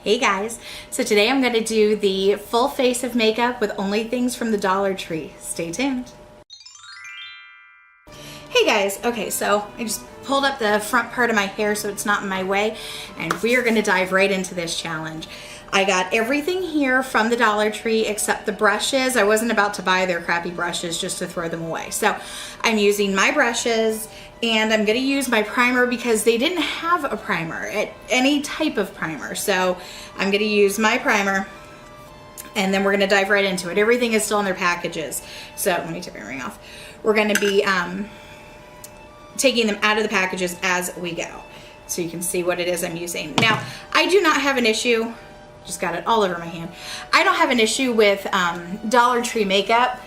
Hey guys, so today I'm going to do the full face of makeup with only things from the Dollar Tree. Stay tuned. Hey guys, okay, so I just pulled up the front part of my hair so it's not in my way, and we are going to dive right into this challenge. I got everything here from the Dollar Tree except the brushes. I wasn't about to buy their crappy brushes just to throw them away. So I'm using my brushes and I'm gonna use my primer because they didn't have a primer, any type of primer. So I'm gonna use my primer and then we're gonna dive right into it. Everything is still in their packages. So let me take my ring off. We're gonna be taking them out of the packages as we go. So you can see what it is I'm using. Now, I do not have an issue, just got it all over my hand. I don't have an issue with Dollar Tree makeup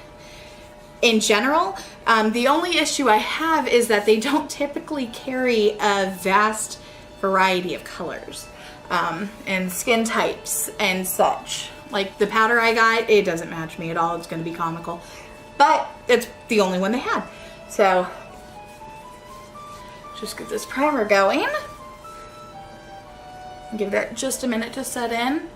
in general. The only issue I have is that they don't typically carry a vast variety of colors and skin types and such. Like the powder I got, it doesn't match me at all. It's gonna be comical. But it's the only one they had. So just get this primer going. Give that just a minute to set in.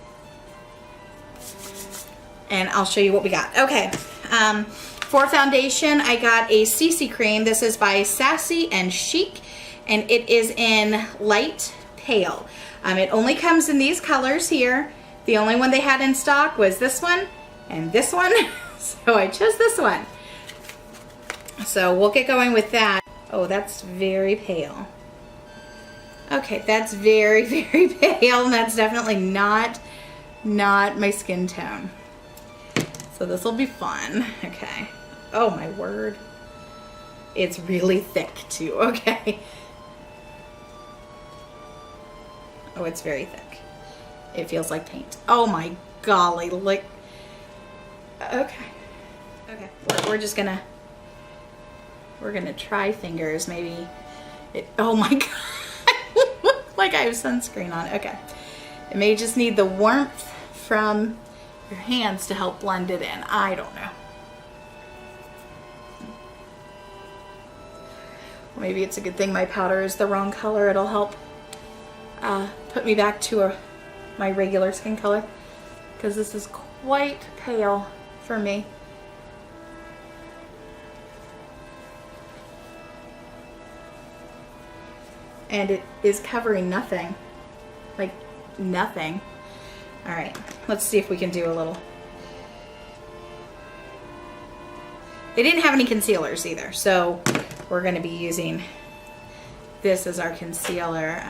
And I'll show you what we got. Okay, for foundation, I got a CC cream. This is by Sassy and Chic, and it is in light pale. It only comes in these colors here. The only one they had in stock was this one and this one, so I chose this one. So we'll get going with that. Oh, that's very pale. Okay, that's very, very pale, and that's definitely not my skin tone. So this will be fun. Okay. Oh my word. It's really thick too. Okay. Oh, it's very thick. It feels like paint. Oh my golly. Like, okay. Okay. We're just gonna, we're gonna try fingers. Maybe it, oh my God. Like I have sunscreen on. Okay. It may just need the warmth from your hands to help blend it in. I don't know. Maybe it's a good thing my powder is the wrong color. It'll help put me back to my regular skin color, because this is quite pale for me. And it is covering nothing. Like nothing. All right, let's see if we can do a little. They didn't have any concealers either, so we're gonna be using this as our concealer.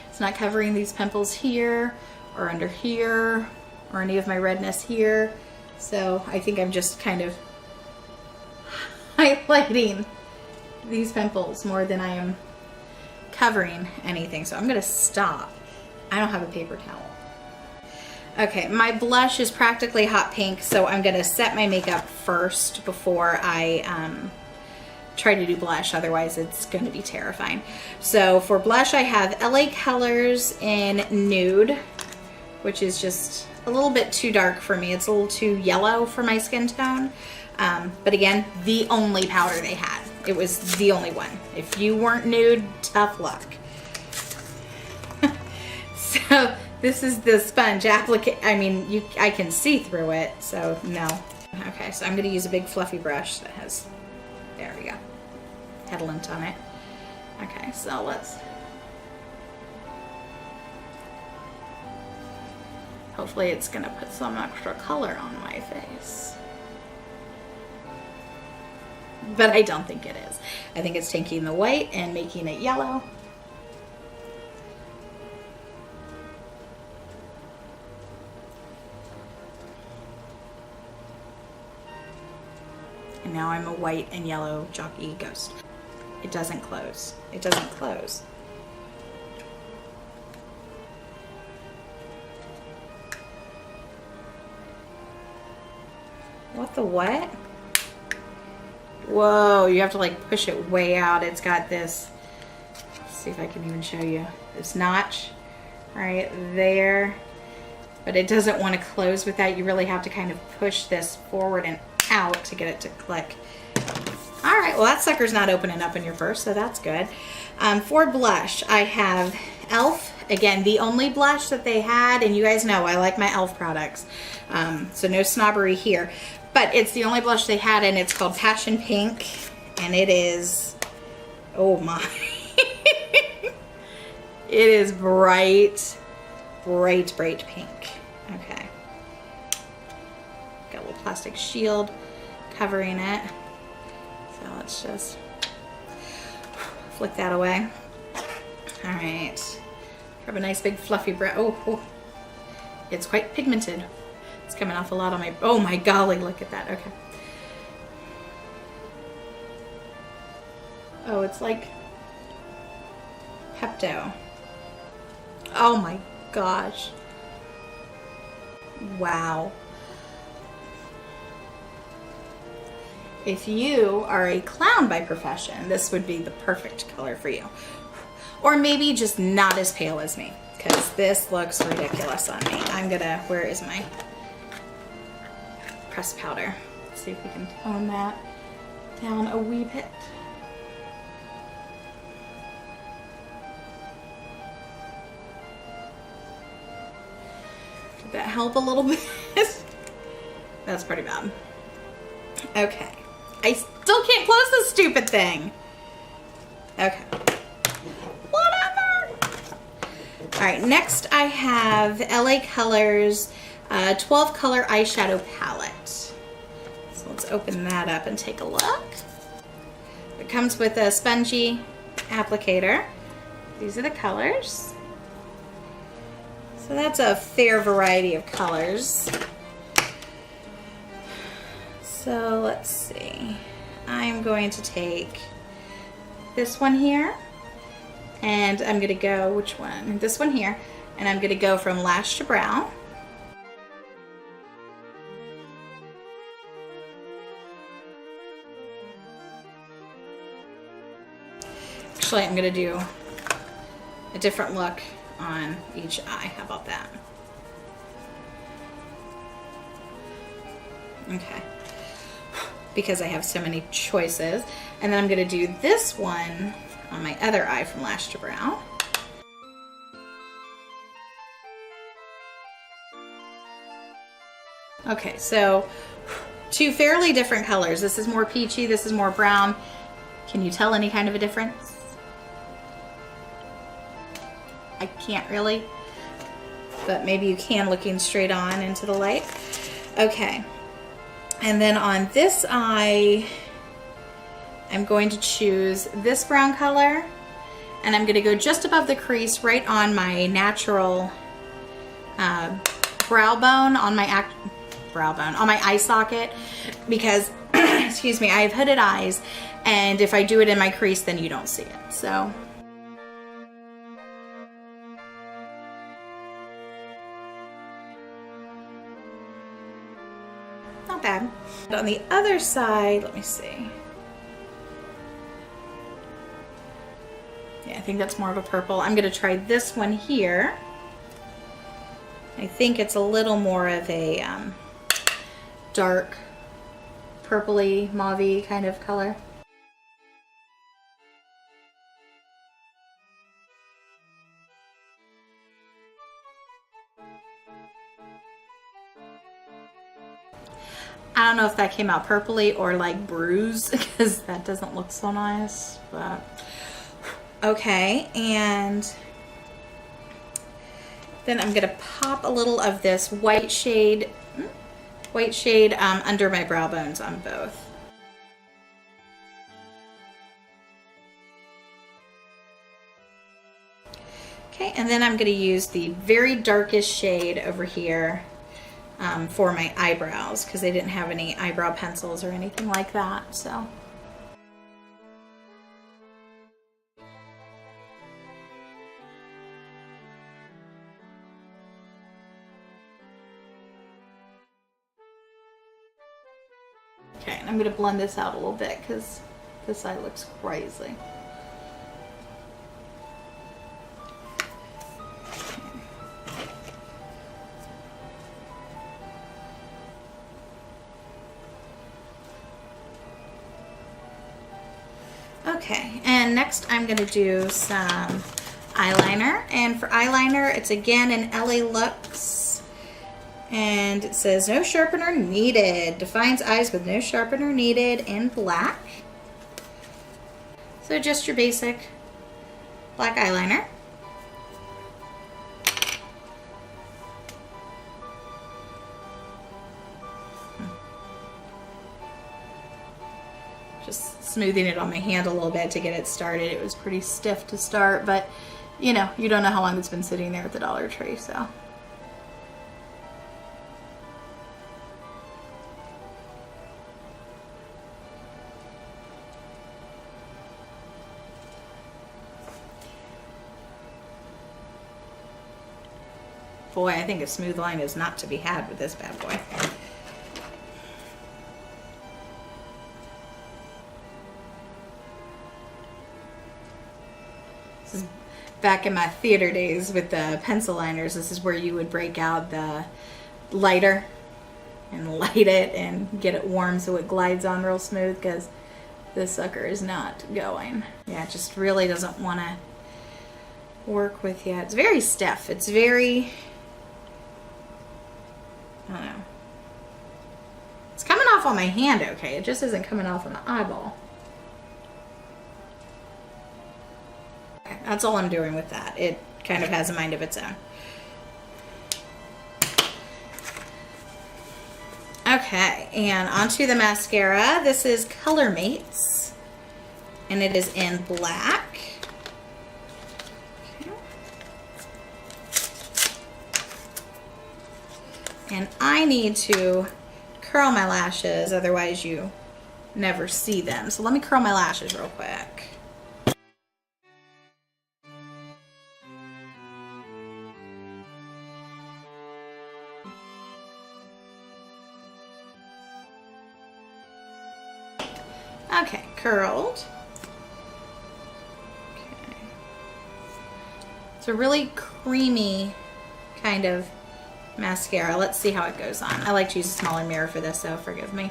It's not covering these pimples here or under here or any of my redness here. So I think I'm just kind of highlighting these pimples more than I am covering anything. So I'm gonna stop. I don't have a paper towel. Okay, my blush is practically hot pink, so I'm gonna set my makeup first before I try to do blush, otherwise it's gonna be terrifying. So for blush, I have LA Colors in Nude, which is just a little bit too dark for me. It's a little too yellow for my skin tone. But again, the only powder they had. It was the only one. If you weren't nude, tough luck. So this is the sponge applique. I mean, I can see through it, so no. Okay, so I'm gonna use a big fluffy brush that has, there we go, had a lint on it. Okay, so let's, hopefully it's gonna put some extra color on my face. But I don't think it is. I think it's taking the white and making it yellow. And now I'm a white and yellow jockey ghost. It doesn't close. It doesn't close. What the what? Whoa, you have to like push it way out. It's got this, let's see if I can even show you, this notch right there. but it doesn't want to close with that. You really have to kind of push this forward and out to get it to click. All right, well that sucker's not opening up in your purse, so that's good. For blush, I have e.l.f. Again, the only blush that they had, and you guys know I like my e.l.f. products, so no snobbery here. But it's the only blush they had, and it's called Passion Pink, and it is, oh my. It is bright, bright, bright pink. Okay. Got a little plastic shield covering it. So let's just flick that away. All right. Grab a nice big fluffy brow. Oh, it's quite pigmented. It's coming off a lot on my, oh my golly, look at that. Okay. Oh, it's like Pepto. Oh my gosh. Wow. If you are a clown by profession, this would be the perfect color for you. Or maybe just not as pale as me, because this looks ridiculous on me. I'm gonna, where is my pressed powder? Let's see if we can tone that down a wee bit. Did that help a little bit? That's pretty bad. Okay. I still can't close this stupid thing. Okay. Whatever. All right, next I have LA Colors 12 color eyeshadow palette. So let's open that up and take a look. It comes with a spongy applicator. These are the colors. So that's a fair variety of colors. So let's see. I'm going to take this one here, and I'm going to go, which one? This one here, and I'm going to go from lash to brow. Actually, I'm going to do a different look on each eye. How about that? Okay. Because I have so many choices. And then I'm going to do this one on my other eye from lash to brow. Okay, so two fairly different colors. This is more peachy, this is more brown. Can you tell any kind of a difference? I can't really, but maybe you can looking straight on into the light. Okay. And then on this eye, I'm going to choose this brown color, and I'm going to go just above the crease right on my natural brow bone, on my eye socket, because, excuse me, I have hooded eyes, and if I do it in my crease, then you don't see it. So. Not bad. And on the other side, let me see. Yeah, I think that's more of a purple. I'm going to try this one here. I think it's a little more of a dark purpley, mauve-y kind of color. I don't know if that came out purpley or like bruised, because that doesn't look so nice, but okay. And then I'm gonna pop a little of this white shade under my brow bones on both. Okay, and then I'm gonna use the very darkest shade over here for my eyebrows, because they didn't have any eyebrow pencils or anything like that, so. Okay, and I'm going to blend this out a little bit because this eye looks crazy. Okay, and next I'm gonna do some eyeliner. And for eyeliner, it's again an LA Lux. And it says no sharpener needed. Defines eyes with no sharpener needed in black. So just your basic black eyeliner. Just smoothing it on my hand a little bit to get it started. It was pretty stiff to start, but you know, you don't know how long it's been sitting there at the Dollar Tree, so. Boy, I think a smooth line is not to be had with this bad boy. This is back in my theater days with the pencil liners. This is where you would break out the lighter and light it and get it warm so it glides on real smooth, because this sucker is not going. Yeah, it just really doesn't want to work with you. It's very stiff. It's very... I don't know. It's coming off on my hand okay. It just isn't coming off on the eyeball. Okay, that's all I'm doing with that. It kind of has a mind of its own. Okay, and onto the mascara. This is Color Mates, and it is in black. And I need to curl my lashes, otherwise you never see them. So let me curl my lashes real quick. Okay, curled. Okay. It's a really creamy kind of mascara. Let's see how it goes on. I like to use a smaller mirror for this, so forgive me.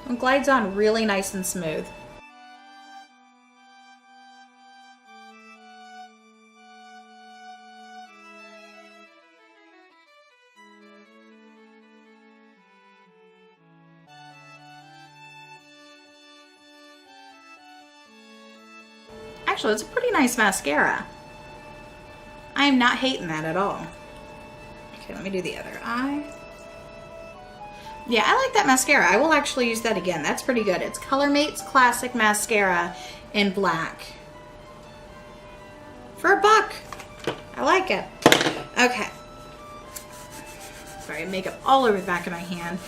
It glides on really nice and smooth. Actually, it's a pretty nice mascara. I am not hating that at all. Okay, let me do the other eye. Yeah, I like that mascara. I will actually use that again. That's pretty good. It's Color Mates Classic Mascara in black. For $1. I like it. Okay. Sorry, makeup all over the back of my hand.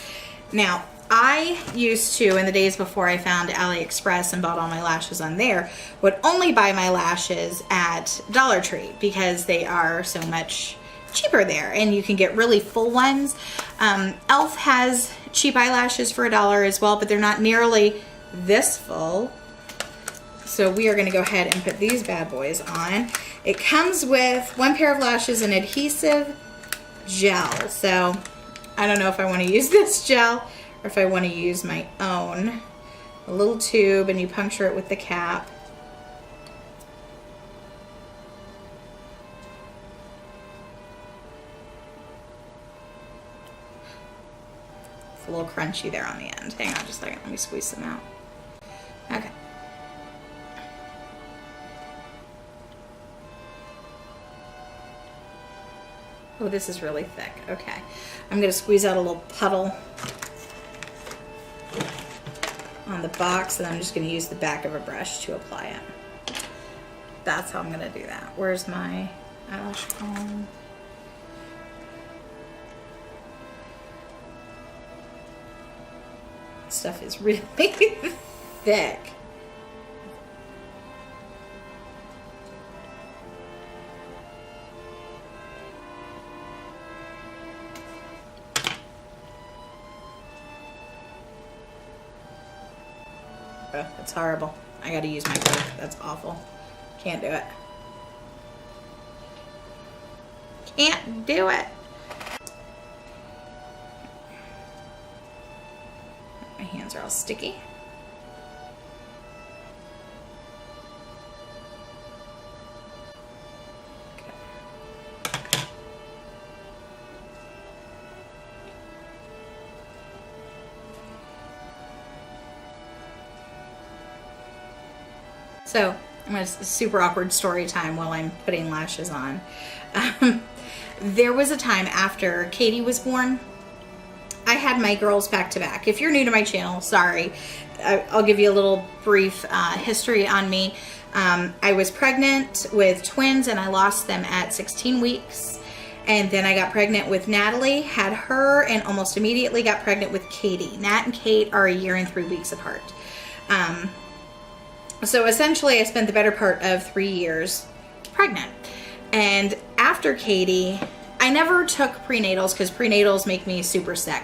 Now, I used to, in the days before I found AliExpress and bought all my lashes on there, would only buy my lashes at Dollar Tree because they are so much cheaper there and you can get really full ones. Elf has cheap eyelashes for $1 as well, but they're not nearly this full. So we are going to go ahead and put these bad boys on. It comes with one pair of lashes and adhesive gel. So I don't know if I want to use this gel or if I want to use my own. A little tube, and you puncture it with the cap. It's a little crunchy there on the end. Hang on just a second, let me squeeze some out. Okay. Oh, this is really thick. Okay. I'm going to squeeze out a little puddle on the box, and I'm just going to use the back of a brush to apply it. That's how I'm going to do that. Where's my eyelash comb? Stuff is really thick. Oh, that's horrible. I gotta use my fork. That's awful. Can't do it. can't do it. My hands are all sticky. So, a super awkward story time while I'm putting lashes on. There was a time after Katie was born, I had my girls back to back. If you're new to my channel, sorry. I'll give you a little brief history on me. I was pregnant with twins and I lost them at 16 weeks. And then I got pregnant with Natalie, had her, and almost immediately got pregnant with Katie. Nat and Kate are 1 year and 3 weeks apart. So essentially I spent the better part of 3 years pregnant. And after Katie, I never took prenatals because prenatals make me super sick.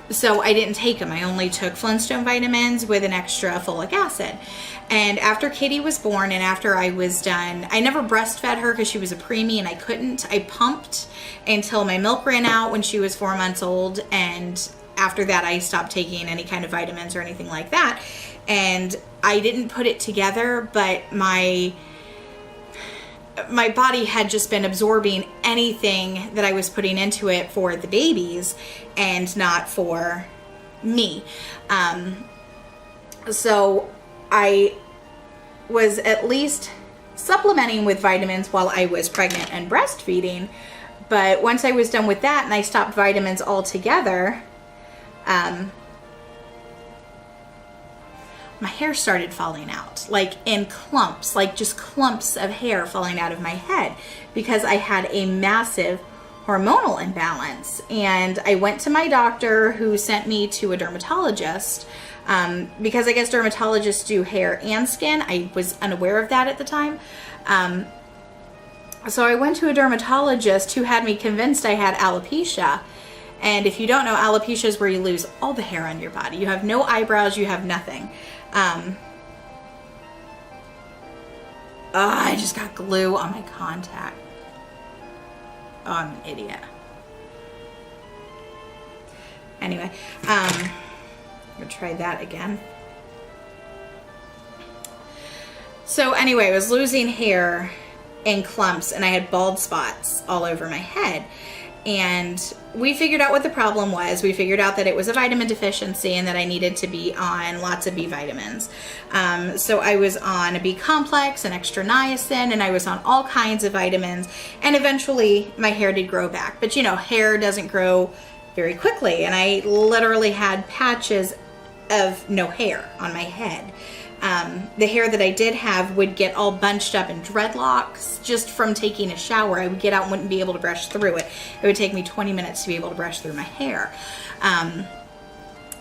So I didn't take them. I only took Flintstone vitamins with an extra folic acid. And after Katie was born and after I was done, I never breastfed her because she was a preemie and I couldn't. I pumped until my milk ran out when she was 4 months old. And after that, I stopped taking any kind of vitamins or anything like that. And I didn't put it together, but my body had just been absorbing anything that I was putting into it for the babies and not for me. So I was at least supplementing with vitamins while I was pregnant and breastfeeding. But once I was done with that and I stopped vitamins altogether, my hair started falling out, like in clumps, like just clumps of hair falling out of my head because I had a massive hormonal imbalance. And I went to my doctor who sent me to a dermatologist because I guess dermatologists do hair and skin. I was unaware of that at the time. So I went to a dermatologist who had me convinced I had alopecia. And if you don't know, alopecia is where you lose all the hair on your body. You have no eyebrows, you have nothing. I just got glue on my contact. Oh, I'm an idiot. Anyway, I'm gonna try that again. So anyway, I was losing hair in clumps and I had bald spots all over my head. And we figured out what the problem was. We figured out that it was a vitamin deficiency and that I needed to be on lots of B vitamins. So I was on a B complex and extra niacin, and I was on all kinds of vitamins. And eventually my hair did grow back. But you know, hair doesn't grow very quickly. And I literally had patches of no hair on my head. The hair that I did have would get all bunched up in dreadlocks just from taking a shower. I would get out and wouldn't be able to brush through it. It would take me 20 minutes to be able to brush through my hair.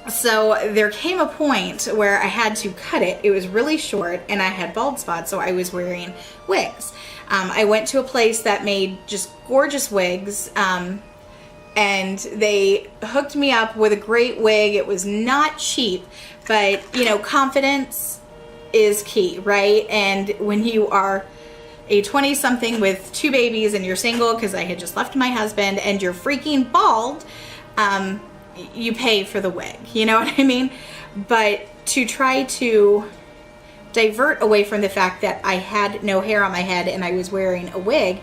So there came a point where I had to cut it. It was really short and I had bald spots, so I was wearing wigs. I went to a place that made just gorgeous wigs. And they hooked me up with a great wig. It was not cheap, but you know, confidence is key, right? And when you are a 20-something with 2 babies and you're single, because I had just left my husband, and you're freaking bald, you pay for the wig, you know what I mean? But to try to divert away from the fact that I had no hair on my head and I was wearing a wig,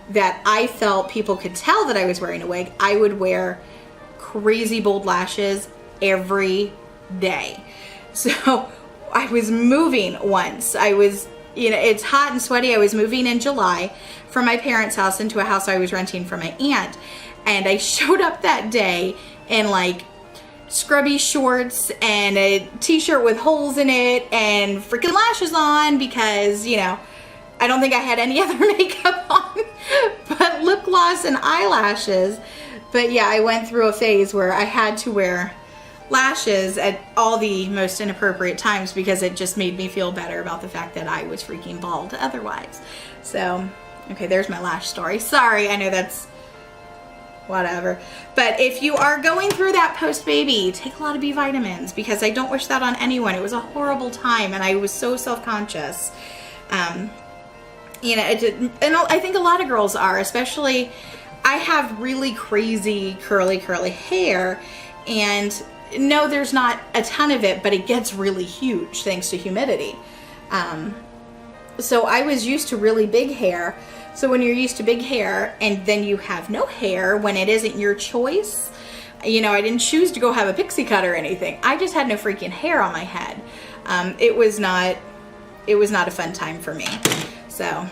that I felt people could tell that I was wearing a wig, I would wear crazy bold lashes every day. So I was moving once. I was, you know, it's hot and sweaty. I was moving in July from my parents' house into a house I was renting from my aunt. And I showed up that day in like scrubby shorts and a t-shirt with holes in it and freaking lashes on because, you know, I don't think I had any other makeup on, but lip gloss and eyelashes. But yeah, I went through a phase where I had to wear lashes at all the most inappropriate times because it just made me feel better about the fact that I was freaking bald otherwise. So, okay, there's my lash story. Sorry, I know that's whatever. But if you are going through that post-baby, take a lot of B vitamins because I don't wish that on anyone. It was a horrible time and I was so self-conscious. you know, and I think a lot of girls are, especially I have really crazy curly hair, and no, there's not a ton of it, but it gets really huge thanks to humidity. So I was used to really big hair. So when you're used to big hair and then you have no hair when it isn't your choice, you know, I didn't choose to go have a pixie cut or anything. I just had no freaking hair on my head. It was not a fun time for me. So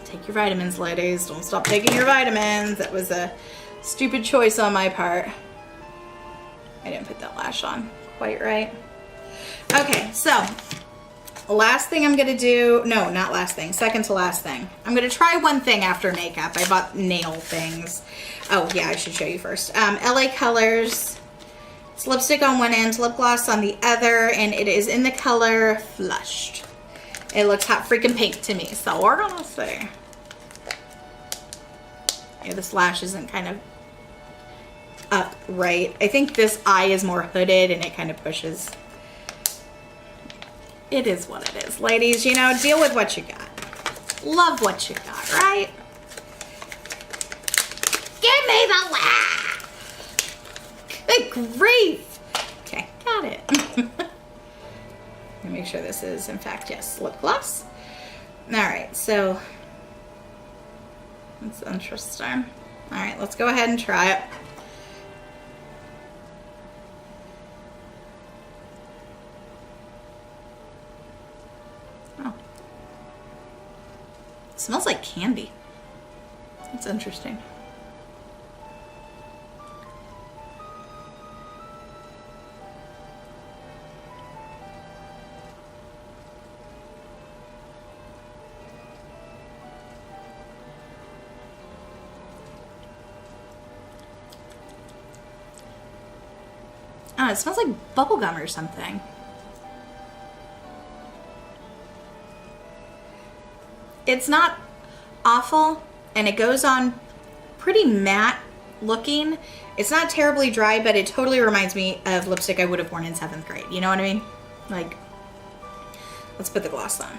take your vitamins, ladies. Don't stop taking your vitamins. That was a stupid choice on my part. I didn't put that lash on quite right. Okay, so last thing I'm gonna do, no, not last thing, second to last thing. I'm gonna try one thing after makeup. I bought nail things. Oh yeah, I should show you first. LA Colors. It's lipstick on one end, lip gloss on the other, and it is in the color Flushed. It looks hot freaking pink to me, so we're gonna see. Yeah, this lash isn't kind of up right. I think this eye is more hooded and it kind of pushes. It is what it is, ladies. You know, deal with what you got. Love what you got, right? Give me the laugh. Good grief. Okay, got it. Let me make sure this is, in fact, yes, lip gloss. All right, so that's interesting. All right, let's go ahead and try it. It smells like candy. That's interesting. Oh, it smells like bubblegum or something. It's not awful, and it goes on pretty matte looking. It's not terribly dry, but it totally reminds me of lipstick I would have worn in 7th grade. You know what I mean? Like, let's put the gloss on.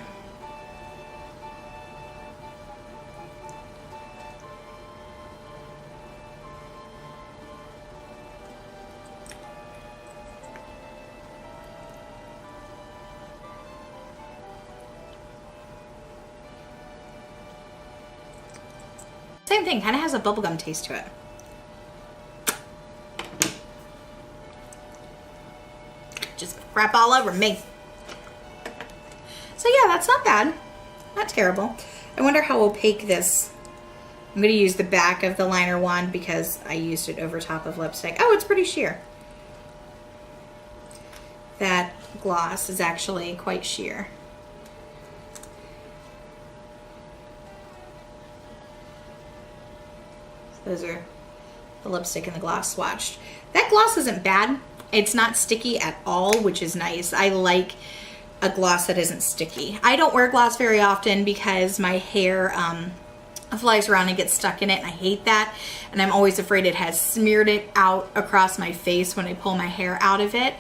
Same thing, kind of has a bubblegum taste to it. Just crap all over me. So yeah, that's not bad. Not terrible. I wonder how opaque this. I'm going to use the back of the liner wand because I used it over top of lipstick. Oh, it's pretty sheer. That gloss is actually quite sheer. Those are the lipstick and the gloss swatched. That gloss isn't bad. It's not sticky at all, which is nice. I like a gloss that isn't sticky. I don't wear gloss very often because my hair flies around and gets stuck in it, and I hate that. And I'm always afraid it has smeared it out across my face when I pull my hair out of it.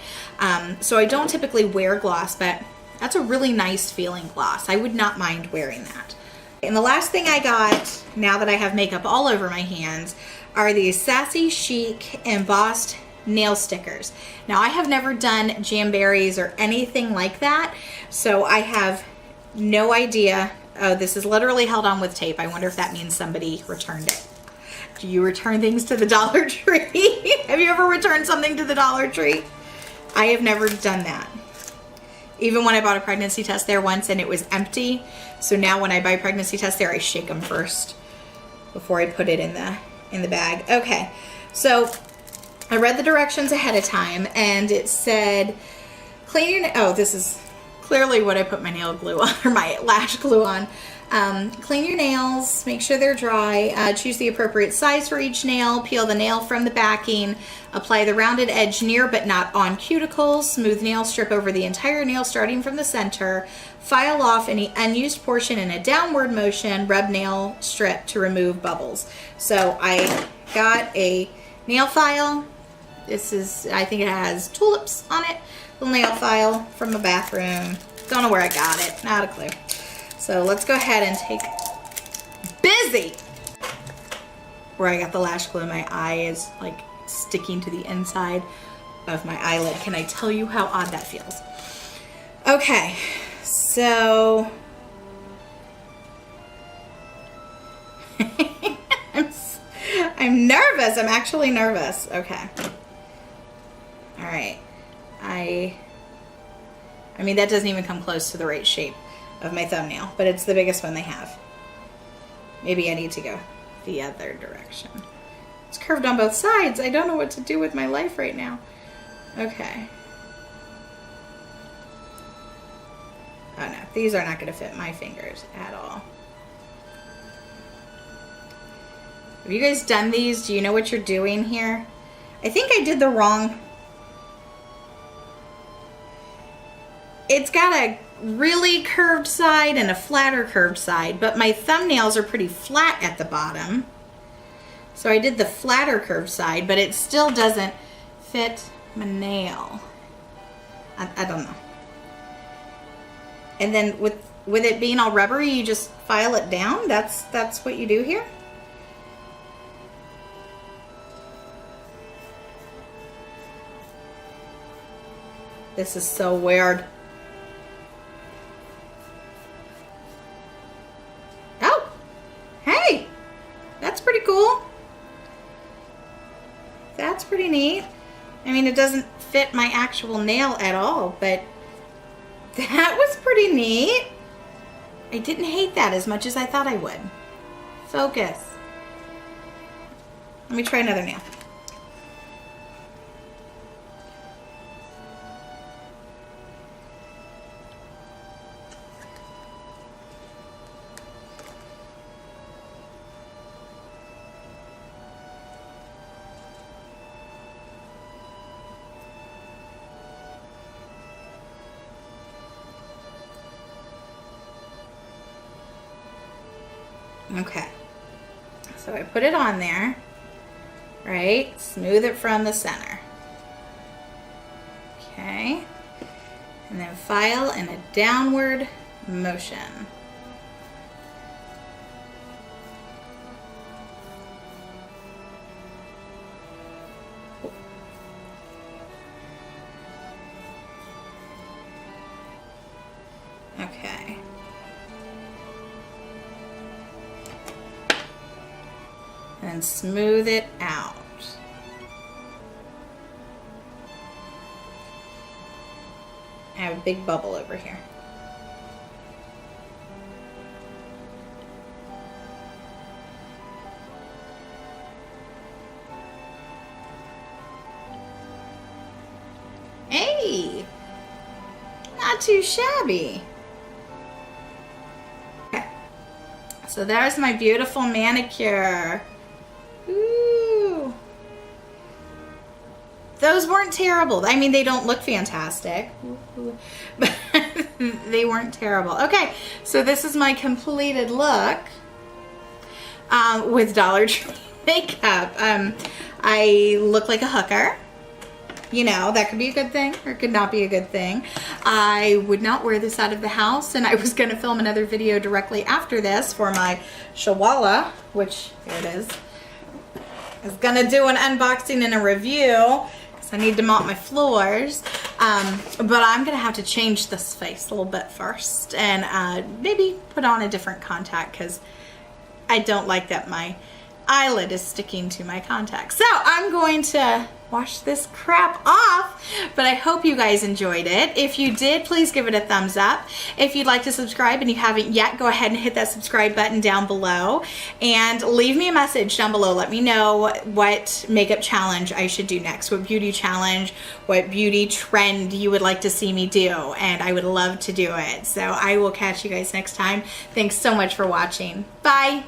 So I don't typically wear gloss, but that's a really nice feeling gloss. I would not mind wearing that. And the last thing I got, now that I have makeup all over my hands, are these Sassy Chic embossed nail stickers. Now, I have never done jamberries or anything like that, so I have no idea. Oh, this is literally held on with tape. I wonder if that means somebody returned it. Do you return things to the Dollar Tree? Have you ever returned something to the Dollar Tree? I have never done that. Even when I bought a pregnancy test there once and it was empty. So now when I buy pregnancy tests there, I shake them first before I put it in the bag. Okay, so I read the directions ahead of time, and it said, clean your, oh, this is clearly what I put my nail glue on, or my lash glue on. Clean your nails, make sure they're dry, choose the appropriate size for each nail, peel the nail from the backing, apply the rounded edge near but not on cuticles, smooth nail strip over the entire nail starting from the center, file off any unused portion in a downward motion, rub nail strip to remove bubbles. So I got a nail file. This is, I think it has tulips on it. Little nail file from the bathroom. Don't know where I got it, not a clue. So let's go ahead and take busy. Where I got the lash glue, my eye is like sticking to the inside of my eyelid. Can I tell you how odd that feels? Okay, so I'm nervous. I'm actually nervous. Okay. All right. I mean, that doesn't even come close to the right shape of my thumbnail, but it's the biggest one they have. Maybe I need to go the other direction. It's curved on both sides. I don't know what to do with my life right now. Okay. Oh no, these are not going to fit my fingers at all. Have you guys done these? Do you know what you're doing here? I think I did the wrong... It's got a really curved side and a flatter curved side, but my thumbnails are pretty flat at the bottom. So I did the flatter curved side, but it still doesn't fit my nail. I don't know. And then with it being all rubbery, you just file it down? That's what you do here? This is so weird. Oh, hey, that's pretty cool. That's pretty neat. I mean, it doesn't fit my actual nail at all, but that was pretty neat. I didn't hate that as much as I thought I would. Focus. Let me try another nail. Okay, so I put it on there, right? Smooth it from the center. Okay, and then file in a downward motion. Okay. And smooth it out. I have a big bubble over here. Hey, not too shabby. Okay, so there's my beautiful manicure. Ooh. Those weren't terrible. I mean, they don't look fantastic, but they weren't terrible. Okay, so this is my completed look with Dollar Tree makeup. I look like a hooker. You know, that could be a good thing or it could not be a good thing. I would not wear this out of the house, and I was going to film another video directly after this for my Shawala, which, here it is. I was gonna do an unboxing and a review because I need to mop my floors, but I'm gonna have to change this face a little bit first and maybe put on a different contact because I don't like that my eyelid is sticking to my contact. So I'm going to wash this crap off, but I hope you guys enjoyed it. If you did, please give it a thumbs up. If you'd like to subscribe and you haven't yet, go ahead and hit that subscribe button down below and leave me a message down below. Let me know what makeup challenge I should do next, what beauty challenge, what beauty trend you would like to see me do, and I would love to do it. So I will catch you guys next time. Thanks so much for watching. Bye.